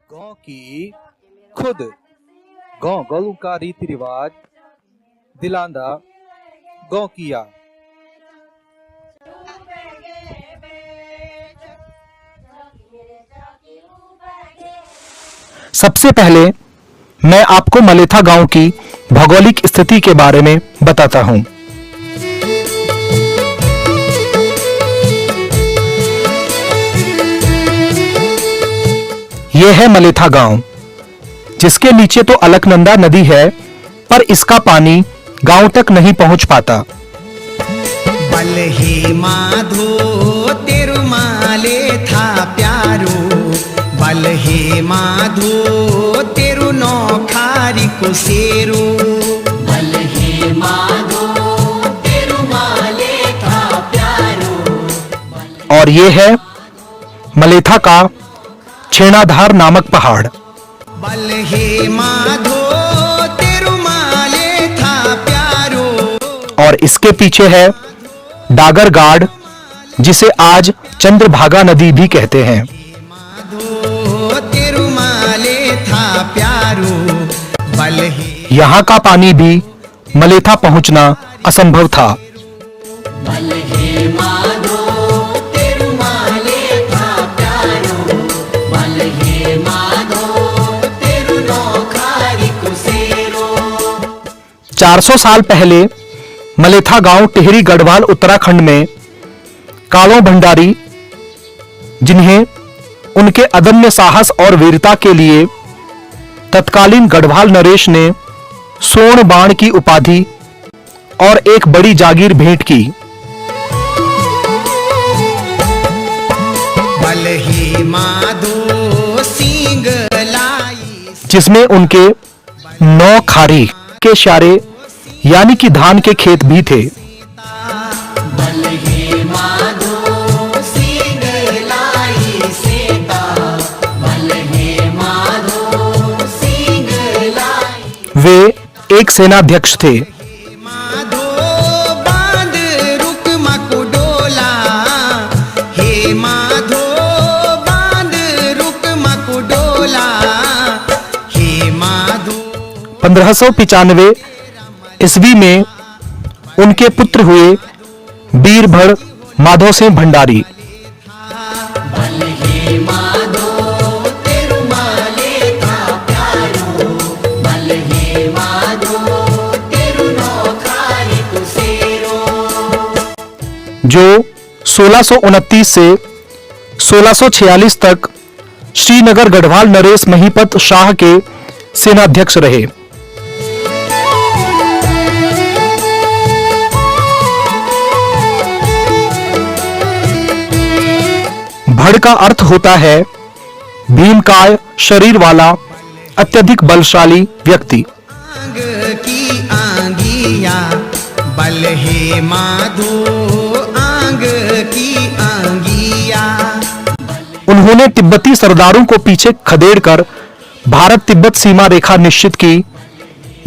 गांव की खुद गांव गलू का रीति रिवाज दिलांदा गांव की याद। सबसे पहले मैं आपको मलेथा गांव की भौगोलिक स्थिति के बारे में बताता हूं। यह है मलेथा गांव, जिसके नीचे तो अलकनंदा नदी है, पर इसका पानी गांव तक नहीं पहुंच पाता। बल हे माधो तेरु माले था प्यारो, बल हे माधो तेरु नौखारी को सेरो, बल हे माधो तेरु माले था प्यारो। और ये है मलेथा का छेणाधार नामक पहाड़। बल हे माधो तेरु माले था प्यारो। और इसके पीछे है डागर गाड़, जिसे आज चंद्रभागा नदी भी कहते हैं। माधो तेरु माले था प्यारो, बल हे यहाँ का पानी भी मलेथा पहुंचना असंभव था। बल हे माधो तेरु माले था प्यारो, बल हे माधो तेरु नौखारी को सेरो। 400 साल पहले मलेथा गांव टिहरी गढ़वाल उत्तराखंड में कालों भंडारी, जिन्हें उनके अदम्य साहस और वीरता के लिए तत्कालीन गढ़वाल नरेश ने स्वर्ण बाण की उपाधि और एक बड़ी जागीर भेंट की। बल हे माधो सिंह लाई, जिसमें उनके 9 खारी के शारे यानी कि धान के खेत भी थे। बल हे माधो सिंह लाई सीता, बल हे माधो सिंह लाई। वे एक सेनाध्यक्ष थे। माधो बांध रुक मकुडोला, हे माधो बांध रुक मकुडोला, हे माधो। 1595 ईस्वी में उनके पुत्र हुए बीरभड़ माधो सिंह भंडारी। बल हे माधो तेरु माले था प्यारो, बल हे माधो तेरु नौखारी को सेरो। जो 1629 से 1646 तक श्रीनगर गढ़वाल नरेश महीपत शाह के सेनाध्यक्ष रहे। भड़ का अर्थ होता है भीमकाय शरीर वाला अत्यधिक बलशाली व्यक्ति। आंग की आंगिया, बल हे माधो आंग की आंगिया। उन्होंने तिब्बती सरदारों को पीछे खदेड़कर भारत तिब्बत सीमा रेखा निश्चित की,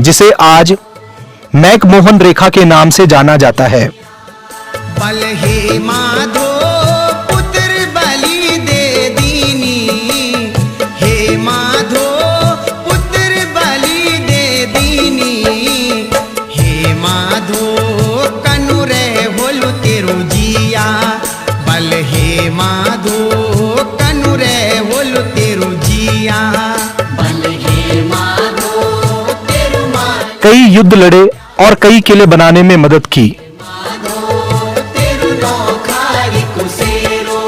जिसे आज मैकमोहन रेखा के नाम से जाना जाता है। बल हे माधो पुत्र बलि दे दीनी, हे माधो पुत्र बलि दे दीनी, हे माधो कनु रे होलु तेरु जिया, बल हे माधो कनु रे होलु तेरु जिया, बल हे माधो तेरु माल। कई युद्ध लड़े और कई किले बनाने में मदद की। तेरु नौखारी को सेरो।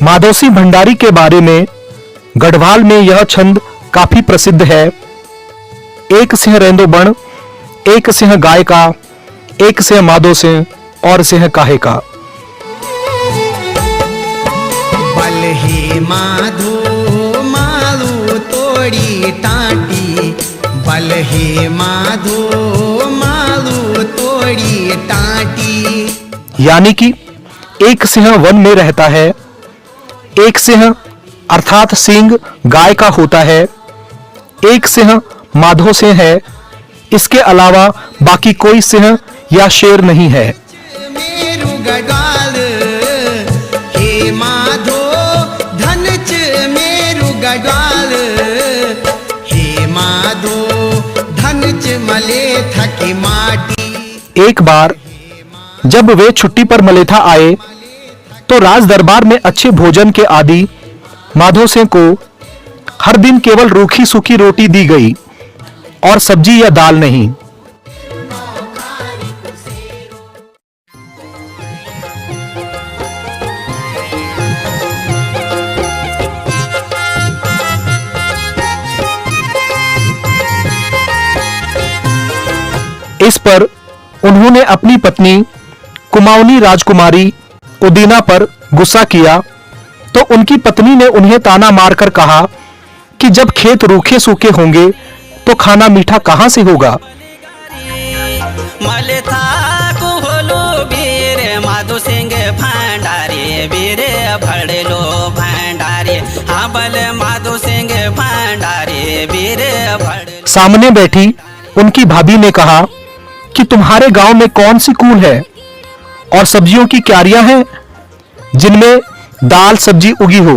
माधो सिंह भंडारी के बारे में गढ़वाल में यह छंद काफी प्रसिद्ध है। एक सिंह रेंदो बण, एक सिंह गाय का, एक सिंह माधो सिंह और सिंह काहे का। बल हे माधो मालू तोड़ी टाटी, बल हे माधो मालू तोड़ी टाटी। यानी कि एक सिंह वन में रहता है, एक सिंह अर्थात सींग गाय का होता है, एक सिंह माधो सिंह है। इसके अलावा बाकी कोई सिंह या शेर नहीं है। गढ़वाल हे माधो धन च मेरु गढ़वाल हे माधो धन च मलेथा की माटी। एक बार जब वे छुट्टी पर मलेथा आए तो राज दरबार में अच्छे भोजन के आदि माधो सिंह को हर दिन केवल रूखी सूखी रोटी दी गई और सब्जी या दाल नहीं। इस पर उन्होंने अपनी पत्नी कुमाऊनी राजकुमारी उदीना पर गुस्सा किया तो उनकी पत्नी ने उन्हें ताना मारकर कहा कि जब खेत रूखे सूखे होंगे तो खाना मीठा कहां से होगा। मलेथा को होलो बीरे माधो सिंह भंडारी बीरे भड़लो भंडारी हाँ बल माधो सिंह भंडारी बीरे भड़लो। सामने बैठी उनकी भाभी ने कहा कि तुम्हारे गांव में कौन सी कूल है और सब्जियों की क्यारियां हैं जिनमें दाल सब्जी उगी हो।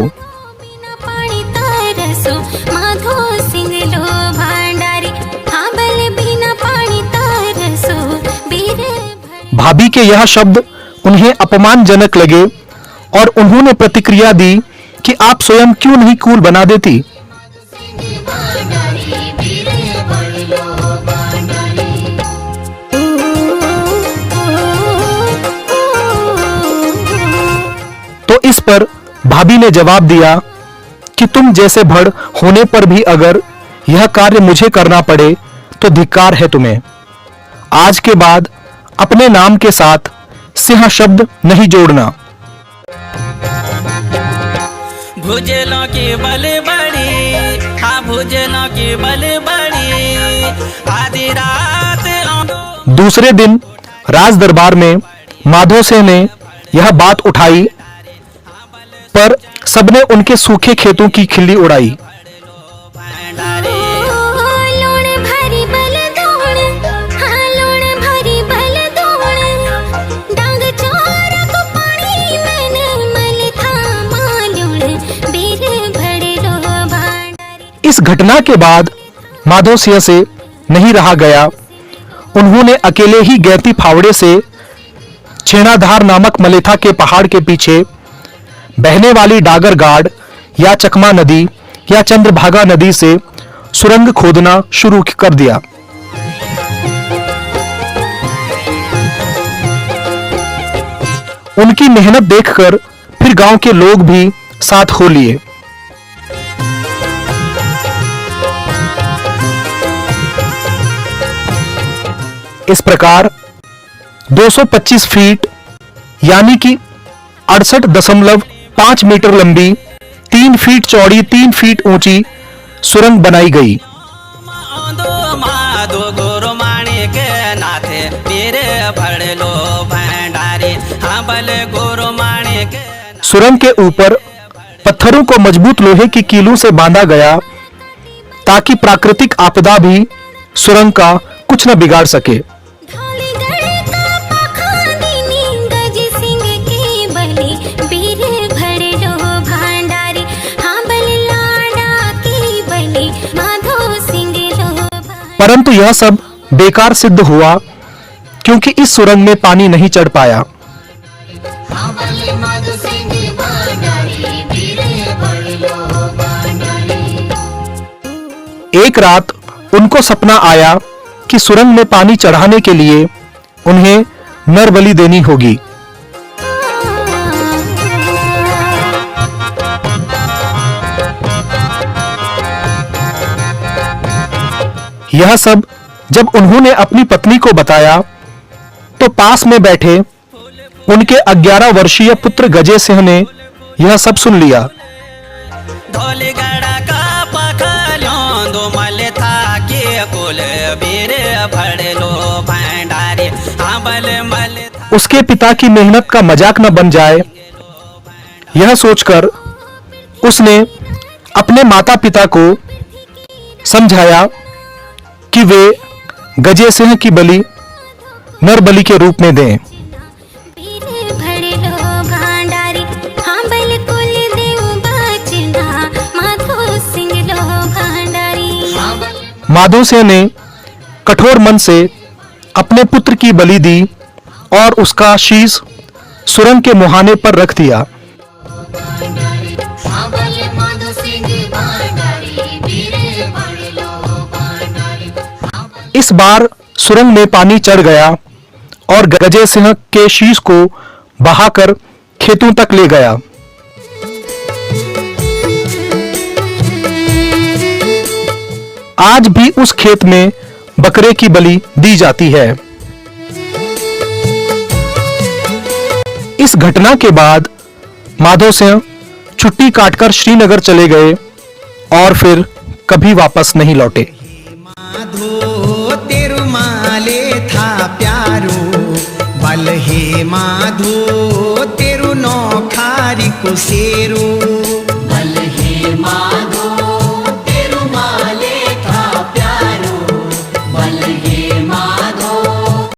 भाभी के यह शब्द उन्हें अपमानजनक लगे और उन्होंने प्रतिक्रिया दी कि आप स्वयं क्यों नहीं कूल बना देती। तो इस पर भाभी ने जवाब दिया कि तुम जैसे भड़ होने पर भी अगर यह कार्य मुझे करना पड़े तो धिक्कार है तुम्हें। आज के बाद अपने नाम के साथ सिंह शब्द नहीं जोड़ना। भुजलों की बल बड़ी हाँ भुजलों की बल बड़ी आधी रात। दूसरे दिन राज दरबार में माधो सिंह ने यह बात उठाई पर सबने उनके सूखे खेतों की खिल्ली उड़ाई। इस घटना के बाद माधो सिंह से नहीं रहा गया। उन्होंने अकेले ही गैती फावड़े से छेनाधार नामक मलेथा के पहाड़ के पीछे बहने वाली डागर गाड़ या चकमा नदी या चंद्रभागा नदी से सुरंग खोदना शुरू कर दिया। उनकी मेहनत देखकर फिर गांव के लोग भी साथ हो लिए। इस प्रकार 225 फीट यानी कि 68.5 मीटर लंबी, 3 फीट चौड़ी, 3 फीट ऊंची सुरंग बनाई गई। सुरंग के ऊपर पत्थरों को मजबूत लोहे की कीलों से बांधा गया ताकि प्राकृतिक आपदा भी सुरंग का कुछ न बिगाड़ सके। परंतु यह सब बेकार सिद्ध हुआ क्योंकि इस सुरंग में पानी नहीं चढ़ पाया। एक रात उनको सपना आया कि सुरंग में पानी चढ़ाने के लिए उन्हें नर बलि देनी होगी। यह सब जब उन्होंने अपनी पत्नी को बताया तो पास में बैठे उनके 11 वर्षीय पुत्र गजे सिंह ने यह सब सुन लिया। उसके पिता की मेहनत का मजाक न बन जाए, यह सोचकर उसने अपने माता पिता को समझाया कि वे गजे सिंह की बलि नर बलि के रूप में दें। माधो सिंह ने कठोर मन से अपने पुत्र की बलि दी और उसका शीश सुरंग के मुहाने पर रख दिया। इस बार सुरंग में पानी चढ़ गया और गजे सिंह के शीश को बहाकर खेतों तक ले गया। आज भी उस खेत में बकरे की बलि दी जाती है। इस घटना के बाद माधो सिंह छुट्टी काटकर श्रीनगर चले गए और फिर कभी वापस नहीं लौटे। माधो तेरु माले था प्यारो, बल हे माधो तेरु नौखारी को सेरो, बल हे माधो